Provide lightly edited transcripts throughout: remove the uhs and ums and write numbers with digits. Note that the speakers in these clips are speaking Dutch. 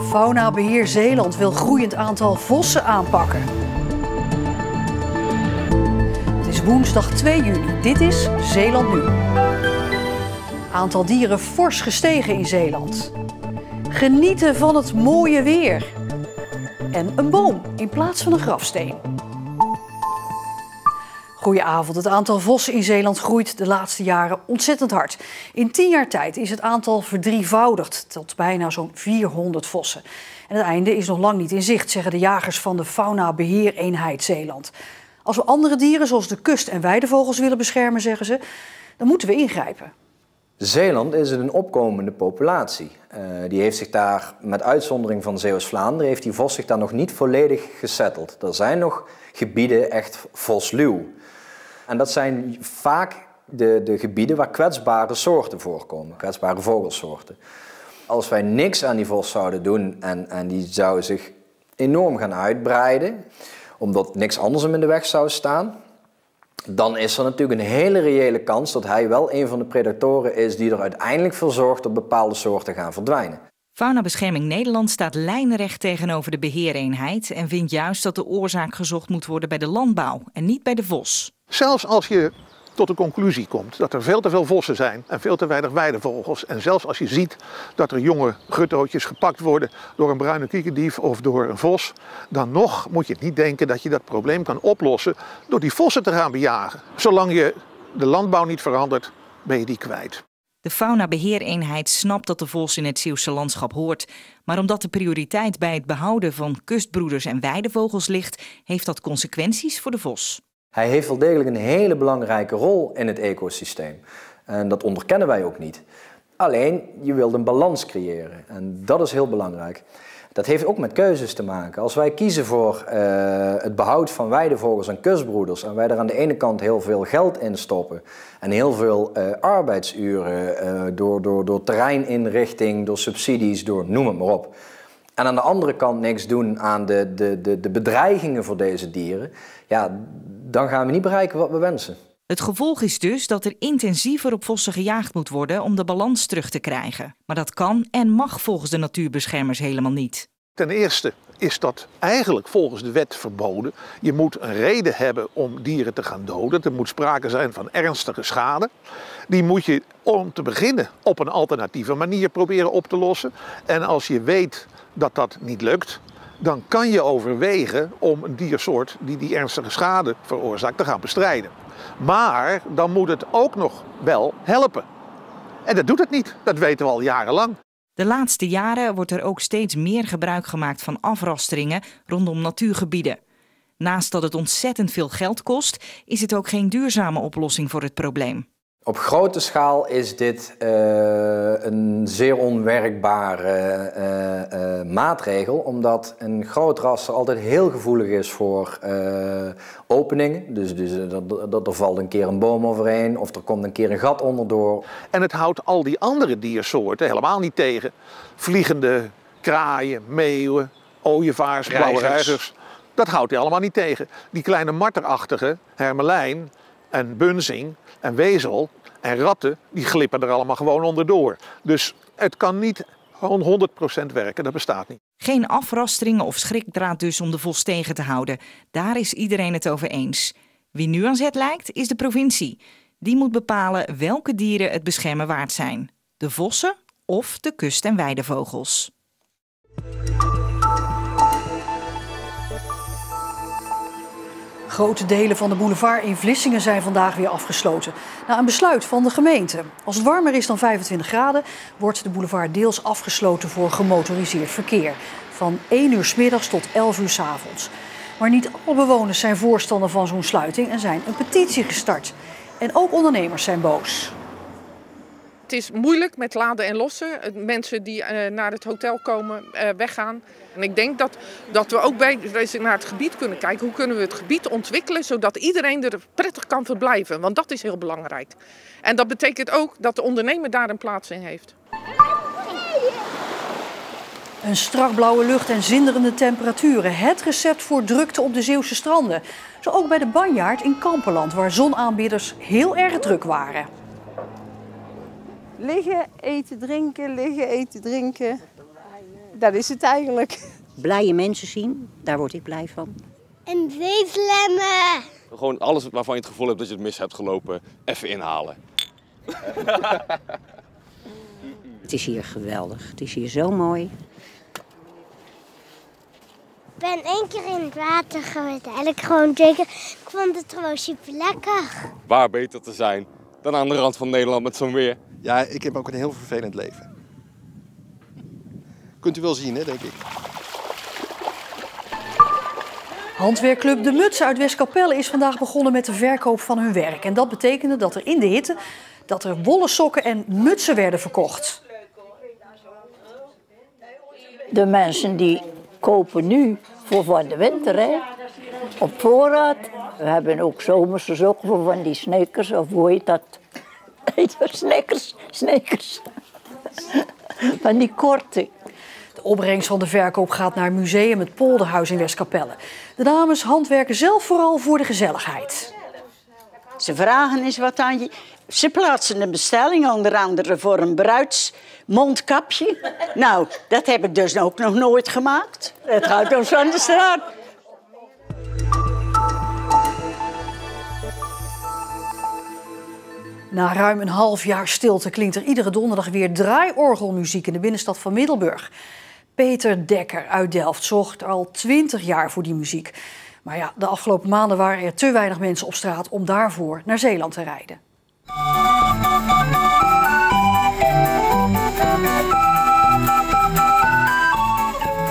Faunabeheer Zeeland wil groeiend aantal vossen aanpakken. Het is woensdag 2 juni. Dit is Zeeland Nu. Aantal dieren fors gestegen in Zeeland. Genieten van het mooie weer. En een boom in plaats van een grafsteen. Goedenavond. Het aantal vossen in Zeeland groeit de laatste jaren ontzettend hard. In 10 jaar tijd is het aantal verdrievoudigd tot bijna zo'n 400 vossen. En het einde is nog lang niet in zicht, zeggen de jagers van de Faunabeheereenheid Zeeland. Als we andere dieren zoals de kust- en weidevogels willen beschermen, zeggen ze, dan moeten we ingrijpen. Zeeland is een opkomende populatie. Die heeft zich daar, met uitzondering van Zeeuws-Vlaanderen, heeft die vos zich daar nog niet volledig gesetteld. Er zijn nog gebieden echt vosluw. En dat zijn vaak de gebieden waar kwetsbare soorten voorkomen, kwetsbare vogelsoorten. Als wij niks aan die vos zouden doen en die zou zich enorm gaan uitbreiden, omdat niks anders hem in de weg zou staan, dan is er natuurlijk een hele reële kans dat hij wel een van de predatoren is die er uiteindelijk voor zorgt dat bepaalde soorten gaan verdwijnen. Faunabescherming Nederland staat lijnrecht tegenover de beheereenheid en vindt juist dat de oorzaak gezocht moet worden bij de landbouw en niet bij de vos. Zelfs als je tot de conclusie komt dat er veel te veel vossen zijn en veel te weinig weidevogels. En zelfs als je ziet dat er jonge guttootjes gepakt worden door een bruine kiekendief of door een vos, dan nog moet je niet denken dat je dat probleem kan oplossen door die vossen te gaan bejagen. Zolang je de landbouw niet verandert, ben je die kwijt. De Faunabeheereenheid snapt dat de vos in het Zeeuwse landschap hoort. Maar omdat de prioriteit bij het behouden van kustbroeders en weidevogels ligt, heeft dat consequenties voor de vos. Hij heeft wel degelijk een hele belangrijke rol in het ecosysteem. En dat onderkennen wij ook niet. Alleen, je wilt een balans creëren. En dat is heel belangrijk. Dat heeft ook met keuzes te maken. Als wij kiezen voor het behoud van weidevogels en kustbroeders en wij er aan de ene kant heel veel geld in stoppen en heel veel arbeidsuren door terreininrichting, door subsidies, door noem het maar op. En aan de andere kant niks doen aan de bedreigingen voor deze dieren, ja, dan gaan we niet bereiken wat we wensen. Het gevolg is dus dat er intensiever op vossen gejaagd moet worden om de balans terug te krijgen. Maar dat kan en mag volgens de natuurbeschermers helemaal niet. Ten eerste is dat eigenlijk volgens de wet verboden. Je moet een reden hebben om dieren te gaan doden. Er moet sprake zijn van ernstige schade. Die moet je om te beginnen op een alternatieve manier proberen op te lossen. En als je weet dat dat niet lukt, dan kan je overwegen om een diersoort die ernstige schade veroorzaakt te gaan bestrijden. Maar dan moet het ook nog wel helpen. En dat doet het niet, dat weten we al jarenlang. De laatste jaren wordt er ook steeds meer gebruik gemaakt van afrasteringen rondom natuurgebieden. Naast dat het ontzettend veel geld kost, is het ook geen duurzame oplossing voor het probleem. Op grote schaal is dit een zeer onwerkbare maatregel, omdat een groot raster altijd heel gevoelig is voor openingen. Dus dat er valt een keer een boom overheen of er komt een keer een gat onderdoor. En het houdt al die andere diersoorten helemaal niet tegen. Vliegende kraaien, meeuwen, ooievaars, blauwe reigers. Dat houdt hij allemaal niet tegen. Die kleine marterachtige hermelijn en bunzing en wezel en ratten, die glippen er allemaal gewoon onderdoor. Dus het kan niet gewoon 100% werken, dat bestaat niet. Geen afrasteringen of schrikdraad dus om de vos tegen te houden. Daar is iedereen het over eens. Wie nu aan zet lijkt, is de provincie. Die moet bepalen welke dieren het beschermen waard zijn. De vossen of de kust- en weidevogels. Grote delen van de boulevard in Vlissingen zijn vandaag weer afgesloten. Na een besluit van de gemeente. Als het warmer is dan 25 graden, wordt de boulevard deels afgesloten voor gemotoriseerd verkeer. Van 1 uur 's middags tot 11 uur 's avonds. Maar niet alle bewoners zijn voorstander van zo'n sluiting en zijn een petitie gestart. En ook ondernemers zijn boos. Het is moeilijk met laden en lossen. Mensen die naar het hotel komen, weggaan. En ik denk dat we ook naar het gebied kunnen kijken. Hoe kunnen we het gebied ontwikkelen zodat iedereen er prettig kan verblijven? Want dat is heel belangrijk. En dat betekent ook dat de ondernemer daar een plaats in heeft. Een strak blauwe lucht en zinderende temperaturen. Het recept voor drukte op de Zeeuwse stranden. Zo ook bij de Banjaard in Kampenland, waar zonaanbidders heel erg druk waren. Liggen, eten, drinken, liggen, eten, drinken. dat is het eigenlijk. Blije mensen zien, daar word ik blij van. En weeflemmen. Gewoon alles waarvan je het gevoel hebt dat je het mis hebt gelopen, even inhalen. Het is hier geweldig, het is hier zo mooi. Ik ben 1 keer in het water geweest, eigenlijk gewoon 2 keer. Ik vond het gewoon super lekker. Waar beter te zijn dan aan de rand van Nederland met zo'n weer. Ja, ik heb ook een heel vervelend leven. Kunt u wel zien, hè, denk ik. Handwerkclub De Muts uit Westkapelle is vandaag begonnen met de verkoop van hun werk. En dat betekende dat er in de hitte wollen sokken en mutsen werden verkocht. De mensen die kopen nu voor de winter, hè? Op voorraad. We hebben ook zomerse sokken voor van die sneakers, of hoe heet dat? Sneakers. Van die korte. De opbrengst van de verkoop gaat naar Museum het Polderhuis in Westkapelle. De dames handwerken zelf vooral voor de gezelligheid. Ze vragen eens wat aan je. Ze plaatsen een bestelling, onder andere voor een bruidsmondkapje. Nou, dat heb ik dus ook nog nooit gemaakt. Het gaat ons van de straat. Na ruim een half jaar stilte klinkt er iedere donderdag weer draaiorgelmuziek in de binnenstad van Middelburg. Peter Dekker uit Delft zorgt al 20 jaar voor die muziek. Maar ja, de afgelopen maanden waren er te weinig mensen op straat om daarvoor naar Zeeland te rijden.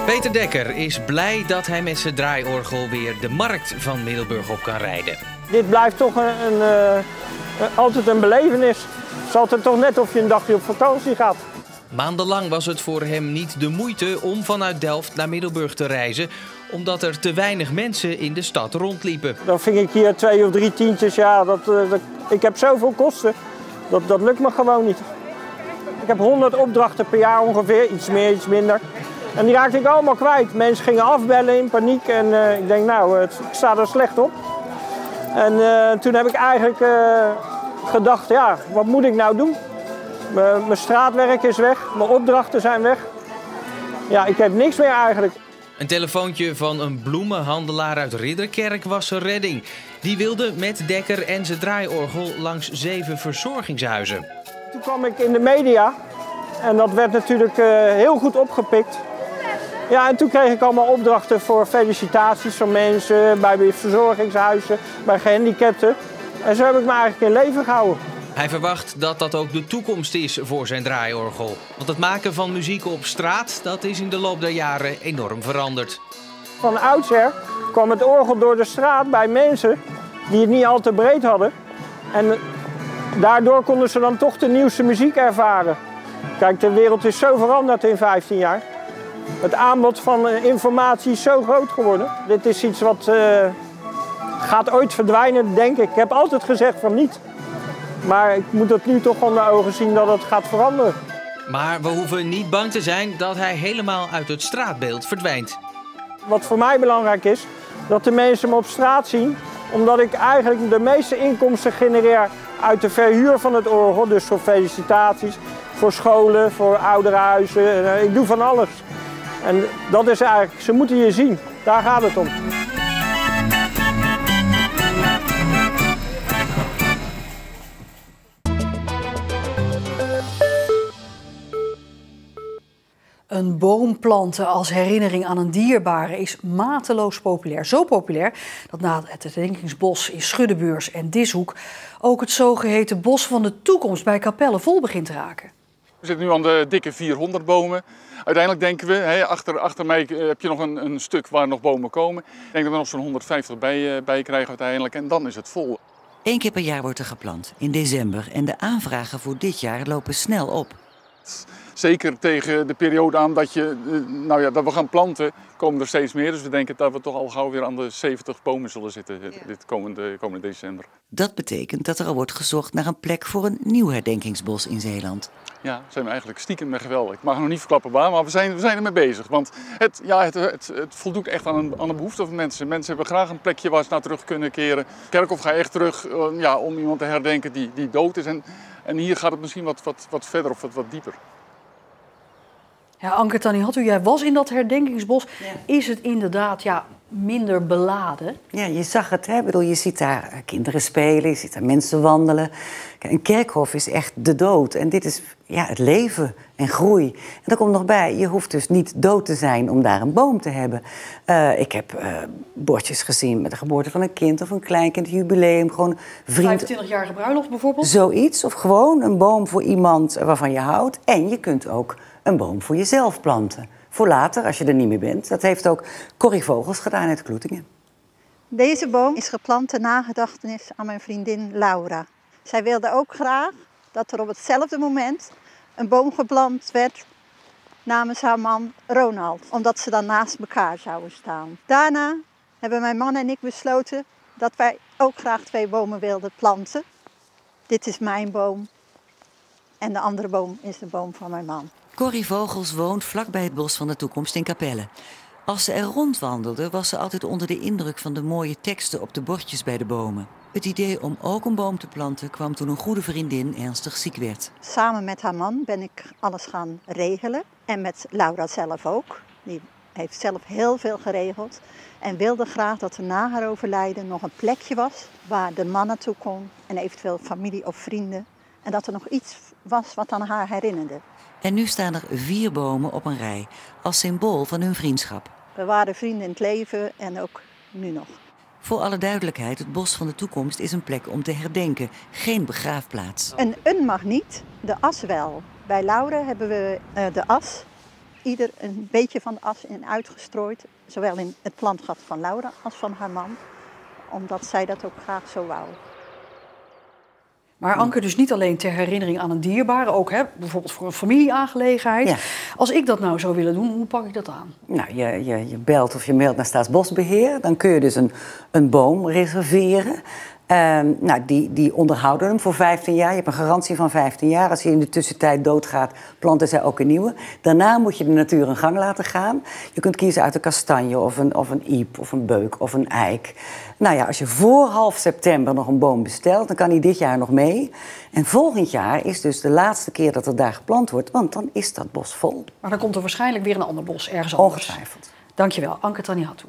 Peter Dekker is blij dat hij met zijn draaiorgel weer de markt van Middelburg op kan rijden. Dit blijft toch altijd een belevenis. Het is altijd toch net of je een dagje op vakantie gaat. Maandenlang was het voor hem niet de moeite om vanuit Delft naar Middelburg te reizen, omdat er te weinig mensen in de stad rondliepen. Dan ving ik hier 2 of 3 tientjes, ja, ik heb zoveel kosten, dat lukt me gewoon niet. Ik heb 100 opdrachten per jaar ongeveer, iets meer, iets minder. En die raakte ik allemaal kwijt. Mensen gingen afbellen in paniek en ik denk nou, ik sta er slecht op. En toen heb ik eigenlijk gedacht, ja, wat moet ik nou doen? Mijn straatwerk is weg, mijn opdrachten zijn weg. Ja, ik heb niks meer eigenlijk. Een telefoontje van een bloemenhandelaar uit Ridderkerk was zijn redding. Die wilde met Dekker en zijn draaiorgel langs 7 verzorgingshuizen. Toen kwam ik in de media en dat werd natuurlijk heel goed opgepikt. Ja, en toen kreeg ik allemaal opdrachten voor felicitaties van mensen bij verzorgingshuizen, bij gehandicapten. En zo heb ik me eigenlijk in leven gehouden. Hij verwacht dat dat ook de toekomst is voor zijn draaiorgel. Want het maken van muziek op straat, dat is in de loop der jaren enorm veranderd. Van oudsher kwam het orgel door de straat bij mensen die het niet al te breed hadden. En daardoor konden ze dan toch de nieuwste muziek ervaren. Kijk, de wereld is zo veranderd in 15 jaar. Het aanbod van informatie is zo groot geworden. Dit is iets wat gaat ooit verdwijnen, denk ik. Ik heb altijd gezegd van niet. Maar ik moet het nu toch onder ogen zien dat het gaat veranderen. Maar we hoeven niet bang te zijn dat hij helemaal uit het straatbeeld verdwijnt. Wat voor mij belangrijk is, dat de mensen me op straat zien. Omdat ik eigenlijk de meeste inkomsten genereer uit de verhuur van het orgel. Dus voor felicitaties, voor scholen, voor ouderenhuizen. Ik doe van alles. En dat is eigenlijk, ze moeten je zien. Daar gaat het om. Een boom planten als herinnering aan een dierbare is mateloos populair. Zo populair dat na het herdenkingsbos in Schuddebeurs en Dishoek ook het zogeheten bos van de toekomst bij Capelle vol begint te raken. We zitten nu aan de dikke 400 bomen. Uiteindelijk denken we, achter mij heb je nog een stuk waar nog bomen komen. Ik denk dat we nog zo'n 150 bij krijgen uiteindelijk en dan is het vol. 1 keer per jaar wordt er geplant, in december. En de aanvragen voor dit jaar lopen snel op. Zeker tegen de periode aan dat we gaan planten, komen er steeds meer. Dus we denken dat we toch al gauw weer aan de 70 bomen zullen zitten dit komende december. Dat betekent dat er al wordt gezocht naar een plek voor een nieuw herdenkingsbos in Zeeland. Ja, daar zijn we eigenlijk stiekem mee geweldig. Ik mag nog niet verklappen waar, maar we zijn ermee bezig. Want het voldoet echt aan een behoefte van mensen. Mensen hebben graag een plekje waar ze naar terug kunnen keren. Kerkhof ga echt terug om iemand te herdenken die dood is. En hier gaat het misschien wat verder of wat dieper. Ja, Anke Tanihatu, jij was in dat herdenkingsbos. Ja. Is het inderdaad minder beladen? Ja, je zag het. Hè? Ik bedoel, je ziet daar kinderen spelen, je ziet daar mensen wandelen. Een kerkhof is echt de dood. En dit is het leven en groei. En daar komt nog bij, je hoeft dus niet dood te zijn om daar een boom te hebben. Ik heb bordjes gezien met de geboorte van een kind of een kleinkind, jubileum. Gewoon vriend. 25-jarige bruiloft bijvoorbeeld? Zoiets. Of gewoon een boom voor iemand waarvan je houdt. En je kunt ook een boom voor jezelf planten. Voor later, als je er niet meer bent. Dat heeft ook Corrie Vogels gedaan uit Kloetingen. Deze boom is geplant ter nagedachtenis aan mijn vriendin Laura. Zij wilde ook graag dat er op hetzelfde moment een boom geplant werd namens haar man Ronald. Omdat ze dan naast elkaar zouden staan. Daarna hebben mijn man en ik besloten dat wij ook graag 2 bomen wilden planten. Dit is mijn boom en de andere boom is de boom van mijn man. Corrie Vogels woont vlakbij het Bos van de Toekomst in Capelle. Als ze er rondwandelde, was ze altijd onder de indruk van de mooie teksten op de bordjes bij de bomen. Het idee om ook een boom te planten kwam toen een goede vriendin ernstig ziek werd. Samen met haar man ben ik alles gaan regelen. En met Laura zelf ook. Die heeft zelf heel veel geregeld. En wilde graag dat er na haar overlijden nog een plekje was waar de man naartoe kon. En eventueel familie of vrienden. En dat er nog iets was wat aan haar herinnerde. En nu staan er 4 bomen op een rij, als symbool van hun vriendschap. We waren vrienden in het leven en ook nu nog. Voor alle duidelijkheid, het Bos van de Toekomst is een plek om te herdenken, geen begraafplaats. Een mag niet, de as wel. Bij Laura hebben we de as, ieder een beetje van de as in uitgestrooid. Zowel in het plantgat van Laura als van haar man. Omdat zij dat ook graag zo wou. Maar Anke, dus niet alleen ter herinnering aan een dierbare, ook bijvoorbeeld voor een familieaangelegenheid. Ja. Als ik dat nou zou willen doen, hoe pak ik dat aan? Nou, je belt of je mailt naar Staatsbosbeheer. Dan kun je dus een boom reserveren. Die onderhouden hem voor 15 jaar. Je hebt een garantie van 15 jaar. Als hij in de tussentijd doodgaat, planten zij ook een nieuwe. Daarna moet je de natuur een gang laten gaan. Je kunt kiezen uit een kastanje of een iep of een beuk of een eik. Nou ja, als je voor half september nog een boom bestelt, dan kan hij dit jaar nog mee. En volgend jaar is dus de laatste keer dat er daar geplant wordt, want dan is dat bos vol. Maar dan komt er waarschijnlijk weer een ander bos ergens anders. Ongetwijfeld. Dankjewel, Anke Tanihatu.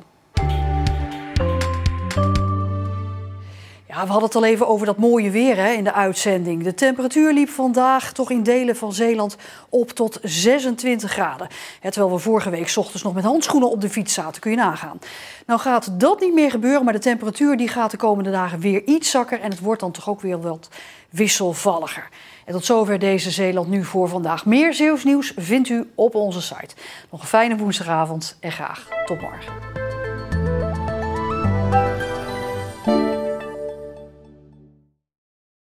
Ja, we hadden het al even over dat mooie weer in de uitzending. De temperatuur liep vandaag toch in delen van Zeeland op tot 26 graden. Terwijl we vorige week 's ochtends nog met handschoenen op de fiets zaten, kun je nagaan. Nou gaat dat niet meer gebeuren, maar de temperatuur die gaat de komende dagen weer iets zakken. En het wordt dan toch ook weer wat wisselvalliger. En tot zover deze Zeeland Nu voor vandaag. Meer Zeeuws nieuws vindt u op onze site. Nog een fijne woensdagavond en graag tot morgen.